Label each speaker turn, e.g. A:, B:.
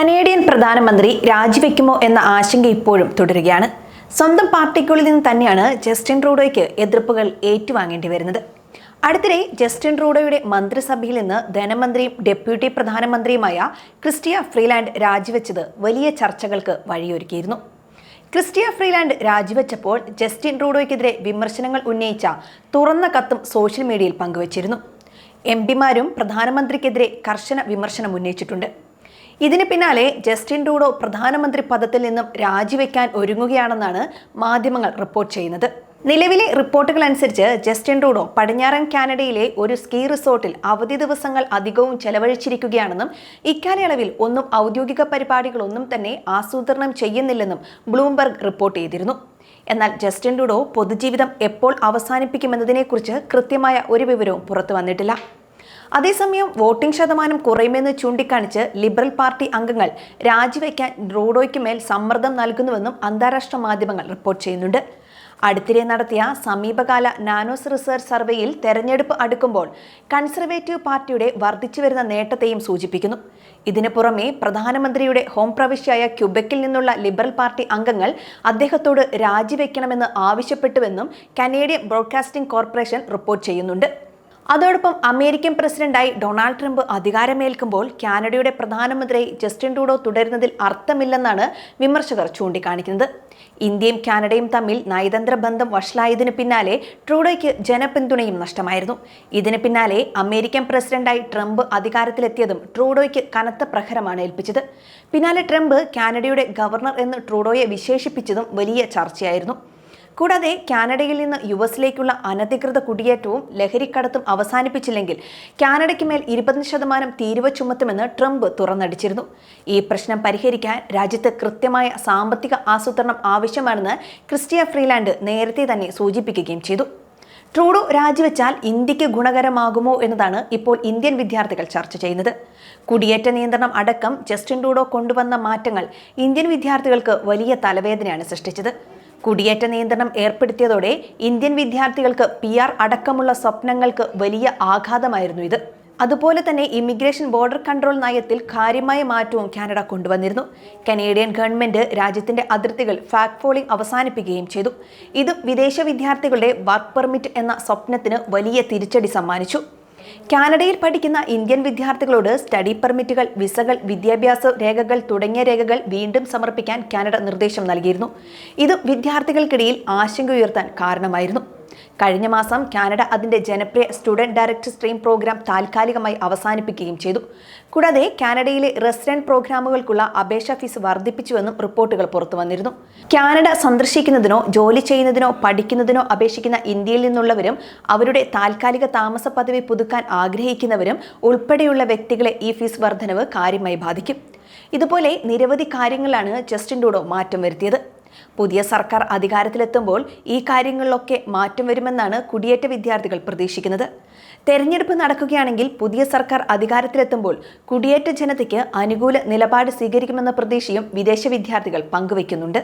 A: Canadian പ്രധാനമന്ത്രി രാജിവെക്കുമോ എന്ന ആശങ്ക ഇപ്പോഴും തുടരുകയാണ്. സ്വന്തം പാർട്ടിക്കുള്ളിൽ നിന്ന് തന്നെയാണ് ജസ്റ്റിൻ ട്രൂഡോയ്ക്ക് എതിർപ്പുകൾ ഏറ്റുവാങ്ങേണ്ടി വരുന്നത്. അടുത്തിടെ ജസ്റ്റിൻ ട്രൂഡോയുടെ മന്ത്രിസഭയിൽ നിന്ന് ധനമന്ത്രിയും ഡെപ്യൂട്ടി പ്രധാനമന്ത്രിയുമായ ക്രിസ്റ്റിയ ഫ്രീലാൻഡ് രാജിവെച്ചത് വലിയ ചർച്ചകൾക്ക് വഴിയൊരുക്കിയിരുന്നു. ക്രിസ്റ്റിയ ഫ്രീലാൻഡ് രാജിവെച്ചപ്പോൾ ജസ്റ്റിൻ ട്രൂഡോയ്ക്കെതിരെ വിമർശനങ്ങൾ ഉന്നയിച്ച തുറന്ന കത്തും സോഷ്യൽ മീഡിയയിൽ പങ്കുവച്ചിരുന്നു. എംപിമാരും പ്രധാനമന്ത്രിക്കെതിരെ കർശന വിമർശനം ഉന്നയിച്ചിട്ടുണ്ട്. ഇതിന് പിന്നാലെ ജസ്റ്റിൻ ട്രൂഡോ പ്രധാനമന്ത്രി പദത്തിൽ നിന്നും രാജിവെക്കാൻ ഒരുങ്ങുകയാണെന്നാണ് മാധ്യമങ്ങൾ റിപ്പോർട്ട് ചെയ്യുന്നത്. നിലവിലെ റിപ്പോർട്ടുകൾ അനുസരിച്ച് ജസ്റ്റിൻ ട്രൂഡോ പടിഞ്ഞാറൻ കാനഡയിലെ ഒരു സ്കീ റിസോർട്ടിൽ അവധി ദിവസങ്ങൾ അധികവും ചെലവഴിച്ചിരിക്കുകയാണെന്നും ഇക്കാലയളവിൽ ഒന്നും ഔദ്യോഗിക പരിപാടികളൊന്നും തന്നെ ആസൂത്രണം ചെയ്യുന്നില്ലെന്നും ബ്ലൂംബർഗ് റിപ്പോർട്ട് ചെയ്തിരുന്നു. എന്നാൽ ജസ്റ്റിൻ ട്രൂഡോ പൊതുജീവിതം എപ്പോൾ അവസാനിപ്പിക്കുമെന്നതിനെക്കുറിച്ച് കൃത്യമായ ഒരു വിവരവും പുറത്തു വന്നിട്ടില്ല. അതേസമയം വോട്ടിംഗ് ശതമാനം കുറയുമെന്ന് ചൂണ്ടിക്കാണിച്ച് ലിബറൽ പാർട്ടി അംഗങ്ങൾ രാജിവെക്കാൻ ട്രൂഡോയ്ക്ക് മേൽ സമ്മർദ്ദം നൽകുന്നുവെന്നും അന്താരാഷ്ട്ര മാധ്യമങ്ങൾ റിപ്പോർട്ട് ചെയ്യുന്നുണ്ട്. അടുത്തിടെ നടത്തിയ സമീപകാല നാനോസ് റിസർച്ച് സർവേയിൽ തെരഞ്ഞെടുപ്പ് അടുക്കുമ്പോൾ കൺസർവേറ്റീവ് പാർട്ടിയുടെ വർദ്ധിച്ചുവരുന്ന നേട്ടത്തെയും സൂചിപ്പിക്കുന്നു. ഇതിനു പുറമെ പ്രധാനമന്ത്രിയുടെ ഹോം പ്രവിശ്യയായ ക്യൂബെക്കിൽ നിന്നുള്ള ലിബറൽ പാർട്ടി അംഗങ്ങൾ അദ്ദേഹത്തോട് രാജിവെക്കണമെന്ന് ആവശ്യപ്പെട്ടുവെന്നും കനേഡിയൻ ബ്രോഡ്കാസ്റ്റിംഗ് കോർപ്പറേഷൻ റിപ്പോർട്ട് ചെയ്യുന്നുണ്ട്. അതോടൊപ്പം അമേരിക്കൻ പ്രസിഡന്റായി ഡൊണാൾഡ് ട്രംപ് അധികാരമേൽക്കുമ്പോൾ കാനഡയുടെ പ്രധാനമന്ത്രി ജസ്റ്റിൻ ട്രൂഡോ തുടരുന്നതിൽ അർത്ഥമില്ലെന്നാണ് വിമർശകർ ചൂണ്ടിക്കാണിക്കുന്നത്. ഇന്ത്യയും കാനഡയും തമ്മിൽ നയതന്ത്ര ബന്ധം വഷളായതിനു പിന്നാലെ ട്രൂഡോയ്ക്ക് ജനപിന്തുണയും നഷ്ടമായിരുന്നു. ഇതിന് പിന്നാലെ അമേരിക്കൻ പ്രസിഡന്റായി ട്രംപ് അധികാരത്തിലെത്തിയതും ട്രൂഡോയ്ക്ക് കനത്ത പ്രഹരമാണ് ഏൽപ്പിച്ചത്. പിന്നാലെ ട്രംപ് കാനഡയുടെ ഗവർണർ എന്ന് ട്രൂഡോയെ വിശേഷിപ്പിച്ചതും വലിയ ചർച്ചയായിരുന്നു. കൂടാതെ കാനഡയിൽ നിന്ന് യുഎസിലേക്കുള്ള അനധികൃത കുടിയേറ്റവും ലഹരിക്കടത്തും അവസാനിപ്പിച്ചില്ലെങ്കിൽ കാനഡയ്ക്ക് മേൽ 20% തീരുവ ചുമത്തുമെന്ന് ട്രംപ് തുറന്നടിച്ചിരുന്നു. ഈ പ്രശ്നം പരിഹരിക്കാൻ രാജ്യത്ത് കൃത്യമായ സാമ്പത്തിക ആസൂത്രണം ആവശ്യമാണെന്ന് ക്രിസ്റ്റിയ ഫ്രീലാൻഡ് നേരത്തെ തന്നെ സൂചിപ്പിക്കുകയും ചെയ്തു. ട്രൂഡോ രാജിവെച്ചാൽ ഇന്ത്യക്ക് ഗുണകരമാകുമോ എന്നതാണ് ഇപ്പോൾ ഇന്ത്യൻ വിദ്യാർത്ഥികൾ ചർച്ച ചെയ്യുന്നത്. കുടിയേറ്റ നിയന്ത്രണം അടക്കം ജസ്റ്റിൻ ട്രൂഡോ കൊണ്ടുവന്ന മാറ്റങ്ങൾ ഇന്ത്യൻ വിദ്യാർത്ഥികൾക്ക് വലിയ തലവേദനയാണ് സൃഷ്ടിച്ചത്. കുടിയേറ്റ നിയന്ത്രണം ഏർപ്പെടുത്തിയതോടെ ഇന്ത്യൻ വിദ്യാർത്ഥികൾക്ക് PR അടക്കമുള്ള സ്വപ്നങ്ങൾക്ക് വലിയ ആഘാതമായിരുന്നു ഇത്. അതുപോലെ തന്നെ ഇമിഗ്രേഷൻ ബോർഡർ കൺട്രോൾ നയത്തിൽ കാര്യമായ മാറ്റവും കാനഡ കൊണ്ടുവന്നിരുന്നു. കനേഡിയൻ ഗവൺമെന്റ് രാജ്യത്തിന്റെ അതിർത്തികൾ ഫാക്ട് ഫോളിംഗ് അവസാനിപ്പിക്കുകയും ചെയ്തു. ഇത് വിദേശ വിദ്യാർത്ഥികളുടെ വർക്ക് പെർമിറ്റ് എന്ന സ്വപ്നത്തിന് വലിയ തിരിച്ചടി സമ്മാനിച്ചു. കാനഡയിൽ പഠിക്കുന്ന ഇന്ത്യൻ വിദ്യാർത്ഥികളോട് സ്റ്റഡി പെർമിറ്റുകൾ, വിസകൾ, വിദ്യാഭ്യാസ രേഖകൾ തുടങ്ങിയ രേഖകൾ വീണ്ടും സമർപ്പിക്കാൻ കാനഡ നിർദ്ദേശം നൽകിയിരുന്നു. ഇത് വിദ്യാർത്ഥികൾക്കിടയിൽ ആശങ്ക ഉയർത്താൻ കാരണമായിരുന്നു. കഴിഞ്ഞ മാസം കാനഡ അതിന്റെ ജനപ്രിയ സ്റ്റുഡന്റ് ഡയറക്ട് സ്ട്രീം പ്രോഗ്രാം താൽക്കാലികമായി അവസാനിപ്പിക്കുകയും ചെയ്തു. കൂടാതെ കാനഡയിലെ റെസിഡന്റ് പ്രോഗ്രാമുകൾക്കുള്ള അപേക്ഷാ ഫീസ് വർദ്ധിപ്പിച്ചുവെന്നും റിപ്പോർട്ടുകൾ പുറത്തു വന്നിരുന്നു. കാനഡ സന്ദർശിക്കുന്നതിനോ ജോലി ചെയ്യുന്നതിനോ പഠിക്കുന്നതിനോ അപേക്ഷിക്കുന്ന ഇന്ത്യയിൽ നിന്നുള്ളവരും അവരുടെ താൽക്കാലിക താമസ പദവി പുതുക്കാൻ ആഗ്രഹിക്കുന്നവരും ഉൾപ്പെടെയുള്ള വ്യക്തികളെ ഈ ഫീസ് വർധനവ് കാര്യമായി ബാധിക്കും. ഇതുപോലെ നിരവധി കാര്യങ്ങളാണ് ജസ്റ്റിൻ ട്രൂഡോ മാറ്റം വരുത്തിയത്. പുതിയ സർക്കാർ അധികാരത്തിലെത്തുമ്പോൾ ഈ കാര്യങ്ങളിലൊക്കെ മാറ്റം വരുമെന്നാണ് കുടിയേറ്റ വിദ്യാർത്ഥികൾ പ്രതീക്ഷിക്കുന്നത്. തെരഞ്ഞെടുപ്പ് നടക്കുകയാണെങ്കിൽ പുതിയ സർക്കാർ അധികാരത്തിലെത്തുമ്പോൾ കുടിയേറ്റ ജനതയ്ക്ക് അനുകൂല നിലപാട് സ്വീകരിക്കുമെന്ന പ്രതീക്ഷയും വിദേശ വിദ്യാർത്ഥികൾ പങ്കുവയ്ക്കുന്നുണ്ട്.